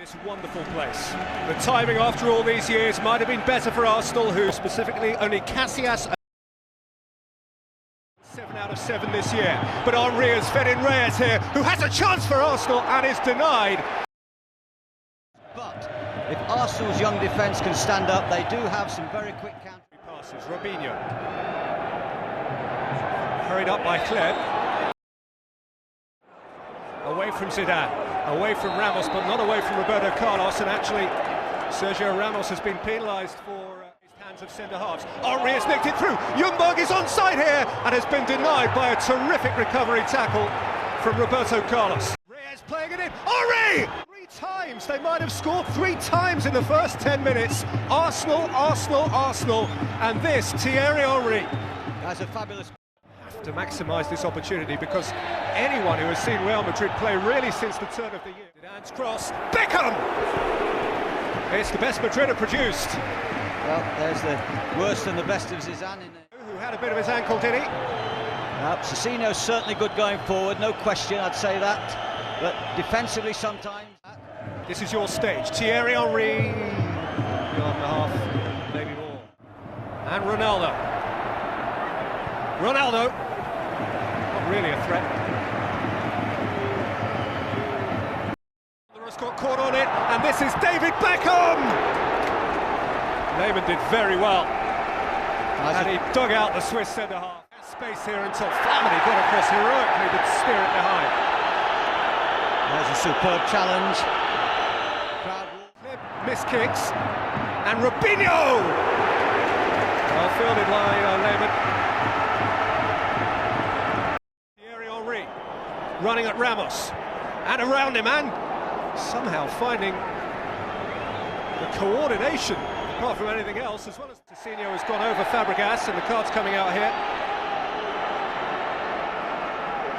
This wonderful place. The timing after all these years might have been better for Arsenal, who specifically only Casillas 7 out of 7 this year. But Henry has fed in Reyes here, who has a chance for Arsenal and is denied. But if Arsenal's young defence can stand up, they do have some very quick counter Passes, Robinho. Hurried up by Kleb. Away from Zidane, away from Ramos, but not away from Roberto Carlos, and actually Sergio Ramos has been penalised for his hands of centre-halves. Henry has nicked it through, Ljungberg is onside here and has been denied by a terrific recovery tackle from Roberto Carlos. Reyes playing it in, Henry! 3 times, they might have scored 3 times in the first 10 minutes. Arsenal, and this, Thierry Henry. That's a fabulous... To maximise this opportunity, because anyone who has seen Real Madrid play really since the turn of the year. Zidane's cross, Beckham! It's the best Madrid have produced. Well, there's the worst and the best of Zidane in there. Who had a bit of his ankle, did he? Cecino's certainly good going forward, no question, I'd say that. But defensively sometimes... This is your stage. Thierry Henry, beyond the half, maybe more. And Ronaldo. Not really a threat. Has got caught on it, and this is David Beckham! Lehmann did very well. And he dug out the Swiss centre-half. Space here until Flamini got across heroically to steer it behind. There's a superb challenge. Missed kicks, and Robinho! Well fielded by Lehmann. Running at Ramos, and around him, and somehow finding the coordination, apart from anything else, as well as Coutinho has gone over Fabregas, and the card's coming out here.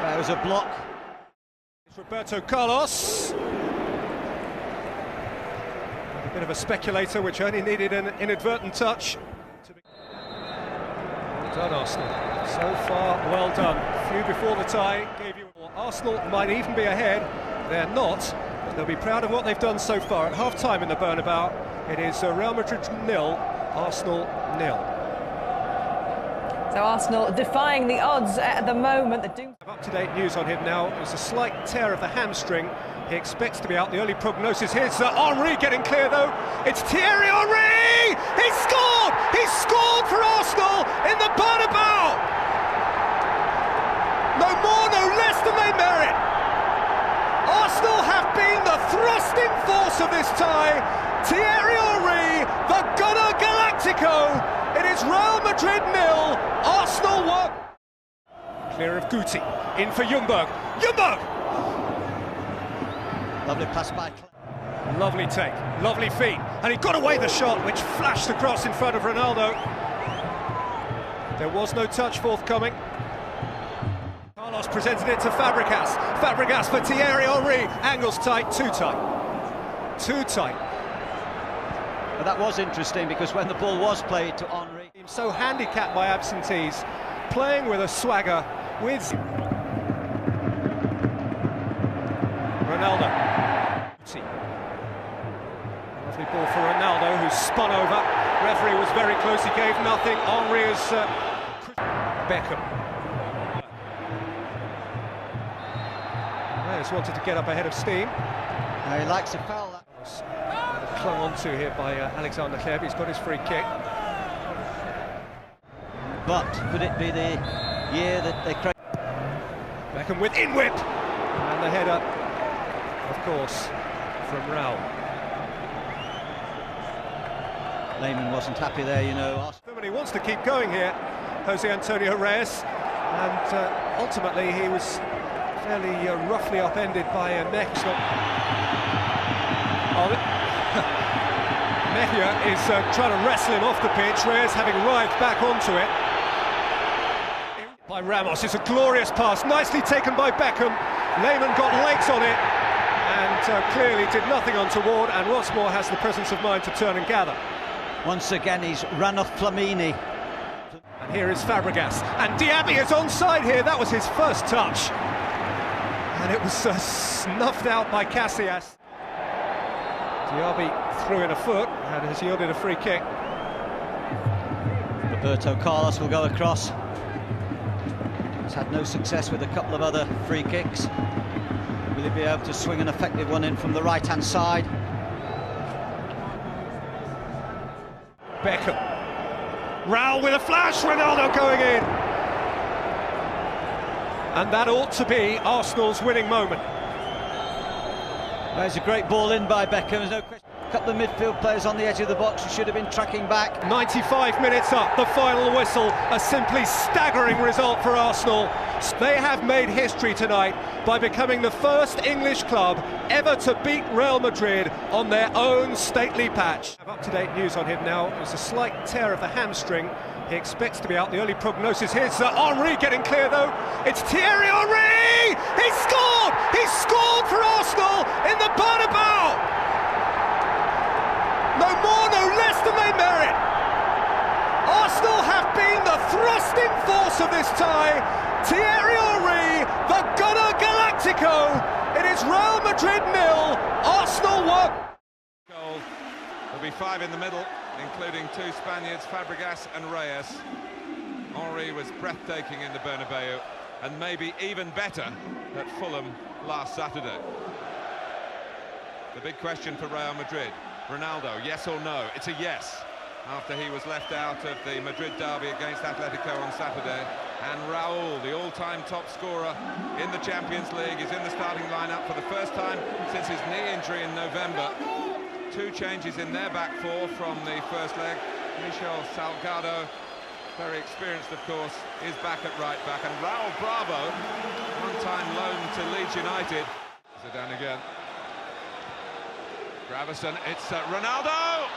There was a block. It's Roberto Carlos. A bit of a speculator, which only needed an inadvertent touch. Well done, Arsenal. So far, well done. Few before the tie gave you... Arsenal might even be ahead. They're not, but they'll be proud of what they've done so far. At half-time in the Bernabeu, it is Real Madrid 0, Arsenal 0. So Arsenal defying the odds at the moment. Up-to-date news on him now. There's a slight tear of the hamstring. He expects to be out. The early prognosis here's Henry getting clear, though. It's Thierry Henry! He scored! He scored for Arsenal in the Bernabeu! No more, no less than they merit. Arsenal have been the thrusting force of this tie. Thierry Henry, the Gunner Galactico. It is Real Madrid 0, Arsenal 1. Clear of Guti, in for Ljungberg. Ljungberg! Lovely pass by. Lovely take, lovely feet, and he got away the shot, which flashed across in front of Ronaldo. There was no touch forthcoming. Carlos presented it to Fabregas. Fabregas for Thierry Henry. Angles tight, too tight. Too tight. But that was interesting, because when the ball was played to Henry... He's so handicapped by absentees, playing with a swagger, with... Ronaldo. Lovely ball for Ronaldo, who spun over. Referee was very close, he gave nothing. Henry is... Beckham. Reyes wanted to get up ahead of steam. He likes to foul that. Clung onto here by Alexander Kleb. He's got his free kick. But could it be the year that they... Beckham with in-whip! And the header, of course, from Raul. Lehmann wasn't happy there, you know. He wants to keep going here, Jose Antonio Reyes. And ultimately he was fairly roughly upended by Mejia. Mejia is trying to wrestle him off the pitch. Reyes having writhed back onto it. By Ramos, it's a glorious pass, nicely taken by Beckham. Lehmann got legs on it and clearly did nothing untoward, and once more has the presence of mind to turn and gather. Once again he's run off Flamini. And here is Fabregas, and Diaby is onside here. That was his first touch, and it was snuffed out by Casillas. Diaby threw in a foot and has yielded a free kick. Roberto Carlos will go across. He's had no success with a couple of other free kicks. Will he be able to swing an effective one in from the right-hand side? Beckham. Raul with a flash, Ronaldo going in. And that ought to be Arsenal's winning moment. There's a great ball in by Beckham, there's no question. A couple of midfield players on the edge of the box who should have been tracking back. 95 minutes up, the final whistle, a simply staggering result for Arsenal. They have made history tonight by becoming the first English club ever to beat Real Madrid on their own stately patch. Up-to-date news on him now. It's a slight tear of the hamstring. He expects to be out. The early prognosis here's Henry getting clear though. It's Thierry Henry! He scored! He scored for Arsenal in the Bernabeu! No more, no less than they merit. Arsenal have been the thrusting force of this tie. Thierry Henry, the Gunner Galactico. It is Real Madrid 0, Arsenal 1. Goal. There'll be 5 in the middle, including 2 Spaniards, Fabregas and Reyes. Henry was breathtaking in the Bernabeu, and maybe even better at Fulham last Saturday. The big question for Real Madrid. Ronaldo, yes or no? It's a yes, after he was left out of the Madrid derby against Atletico on Saturday. And Raul, the all-time top scorer in the Champions League, is in the starting lineup for the first time since his knee injury in November. 2 changes in their back 4 from the first leg. Michel Salgado, very experienced of course, is back at right back. And Raul Bravo, one-time loan to Leeds United. Zidane again. Gravison, it's Ronaldo!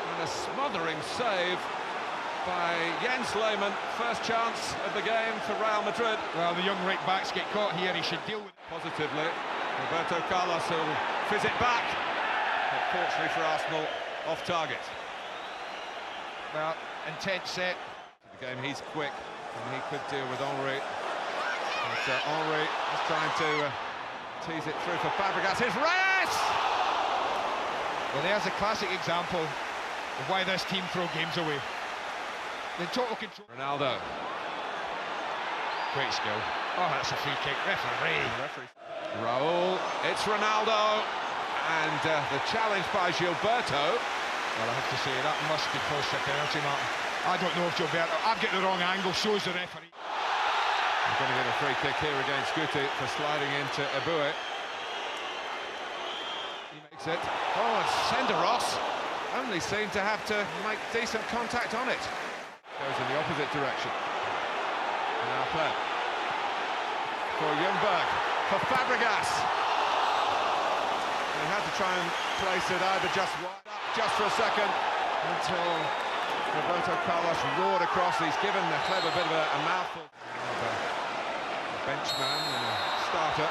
And a smothering save by Jens Lehmann. First chance of the game for Real Madrid. Well, the young right backs get caught here, he should deal with it Positively. Roberto Carlos will fizz it back. But fortunately for Arsenal, off target. Well, intense set. The game, he's quick, and he could deal with Henry. But Henry is trying to tease it through for Fabregas. Here's Reyes! Well, there's a classic example of why this team throw games away. The total control. Ronaldo. Great skill. Oh, that's a free kick. Referee. Raul, it's Ronaldo. And the challenge by Gilberto. Well, I have to say, that must be close to penalty, Martin. I don't know if Gilberto... I've got the wrong angle, shows the referee. We're going to get a free kick here against Guti for sliding into Eboué. He makes it. Oh, and Senderos only seemed to have to make decent contact on it. Goes in the opposite direction. Now play for Ljungberg, for Fabregas. He had to try and place it either just wide up, just for a second, until Roberto Carlos roared across. He's given the club a bit of a mouthful. A benchman and a starter.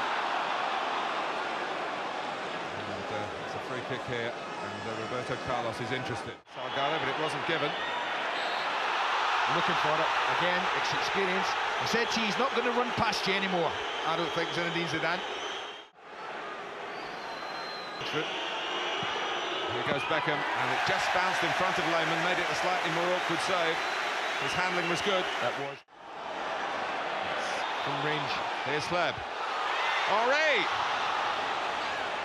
It's a free kick here, and Roberto Carlos is interested. Salgado, but it wasn't given. Looking for it. Again, it's experience. I said to you, he's not going to run past you anymore. I don't think Zinedine Zidane. Here goes Beckham, and it just bounced in front of Lehmann, made it a slightly more awkward save. His handling was good. That was. From range. Here's Sleb. Henry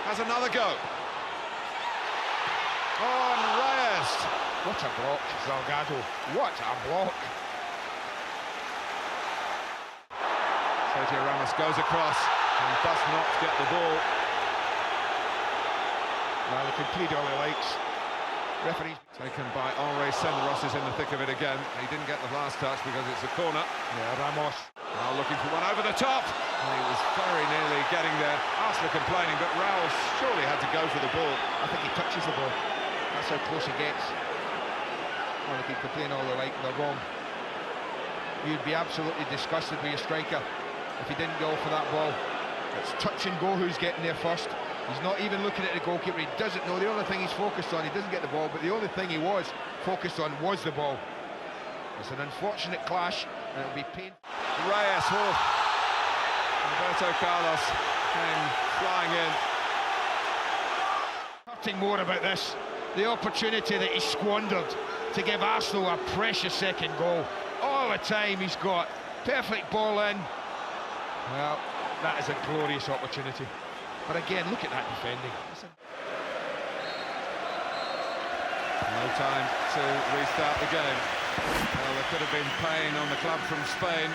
has another go. Oh, and Reyes. What a block, Salgado. What a block. Sergio Ramos goes across and does not get the ball. Well, he can plead all he likes. Referee's taken by Henry. Senderos is in the thick of it again. He didn't get the last touch because it's a corner. Yeah, Ramos. Now looking for one over the top. And he was very nearly getting there. Arsenal complaining, but Raul surely had to go for the ball. I think he touches the ball. That's how close he gets. Well, they can complain all they like, they're wrong. You'd be absolutely disgusted with your striker if he didn't go for that ball. It's touch and go who's getting there first. He's not even looking at the goalkeeper, he doesn't know. The only thing he's focused on, he doesn't get the ball, but the only thing he was focused on was the ball. It's an unfortunate clash, and it'll be painful. Reyes, Roberto Carlos came flying in. Nothing more about this. The opportunity that he squandered to give Arsenal a precious second goal. All the time he's got. Perfect ball in. Well, that is a glorious opportunity. But again, look at that defending. No time to restart the game. Well, there could have been pain on the club from Spain.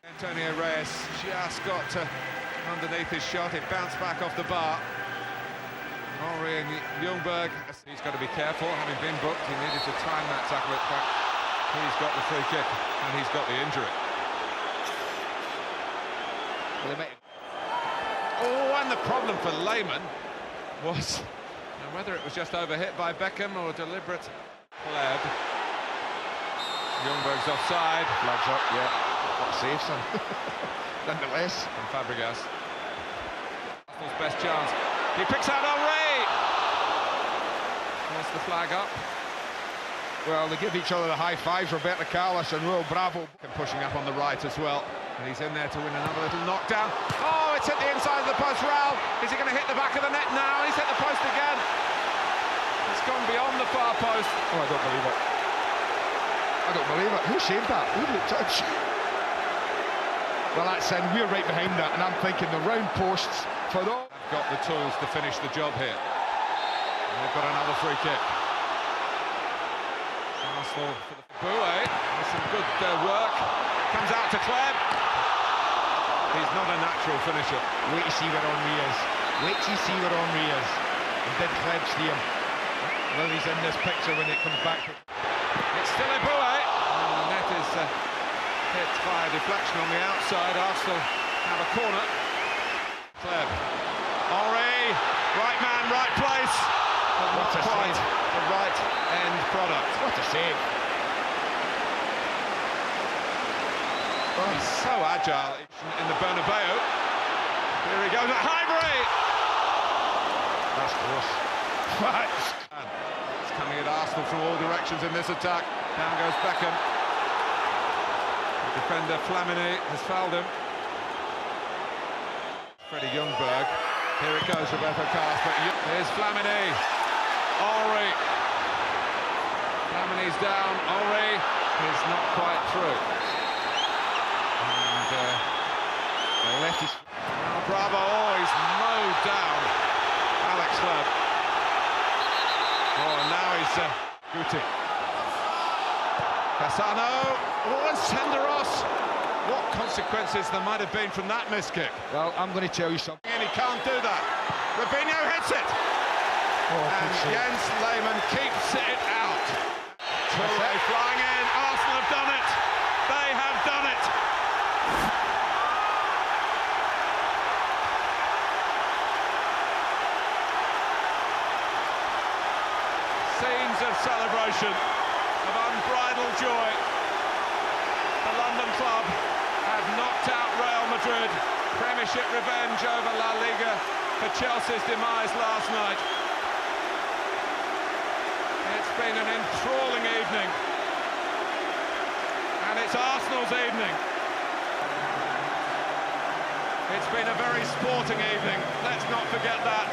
Antonio Reyes just got to underneath his shot. It bounced back off the bar. Henry and Ljungberg. He's got to be careful. Having been booked, he needed to time that tackle it back. He's got the free kick and he's got the injury. Oh, and the problem for Lehmann was whether it was just overhit by Beckham or deliberate. Pleb. Ljungberg's offside. Flags up, yeah. What a save, son. Nonetheless. From Fabregas. Arsenal's best chance. He picks out Henry. There's the flag up. Well, they give each other the high fives, Roberto Carlos and Will Bravo. And pushing up on the right as well. And he's in there to win another little knockdown. Oh, it's hit the inside of the post. Real, is he going to hit the back of the net now? He's hit the post again. It's gone beyond the far post. Oh, I don't believe it. I don't believe it. Who saved that? Who did it touch? Well, that's in. We're right behind that, and I'm thinking the round posts for those. They've got the tools to finish the job here. And they've got another free kick. Arsenal for the Boué. There's some good work. Comes out to Kleb. He's not a natural finisher. Wait to see where Henry is. Wait to see where Henry is. And did Kleb see him? Well, he's in this picture when it comes back. It's still a Boué. The net is hit by a deflection on the outside. Arsenal have a corner. Kleb. Henry. Right man, right place. But not quite the right end product. What a save. He's so agile in the Bernabeu. Here he goes at Henry. That's close. It's coming at Arsenal from all directions in this attack. Down goes Beckham. The defender Flamini has fouled him. Freddie Ljungberg. Here it goes, Roberto Carlos. But here's Flamini. Henry. Flamini's down. Henry is not quite through. And left his... Oh, Bravo, oh, he's mowed down. Alex Kleb. Oh, and now he's Guti. Cassano. Oh, and Senderos. What consequences there might have been from that miss kick. Well, I'm going to tell you something. And he can't do that. Robinho hits it. Oh, and Jens Lehmann keeps it out. Toure flying in. Arsenal have done it. They have done it. Scenes of celebration, of unbridled joy. The London club have knocked out Real Madrid. Premiership revenge over La Liga for Chelsea's demise last night. It's been an enthralling evening. And it's Arsenal's evening. It's been a very sporting evening. Let's not forget that.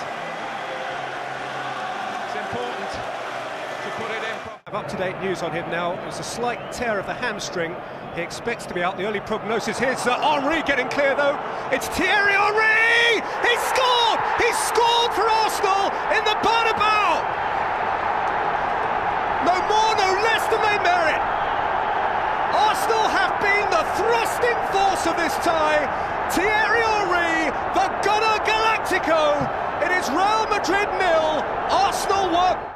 It's important to put it in. Up-to-date news on him now. It's a slight tear of the hamstring. He expects to be out. The early prognosis. Here's Henry getting clear though. It's Thierry Henry! He scored! He scored for Arsenal in the Bernabeu! No more, no less than they merit. Arsenal have been the thrusting force of this tie. Thierry Henry, the Gunner Galactico. It is Real Madrid 0, Arsenal 1.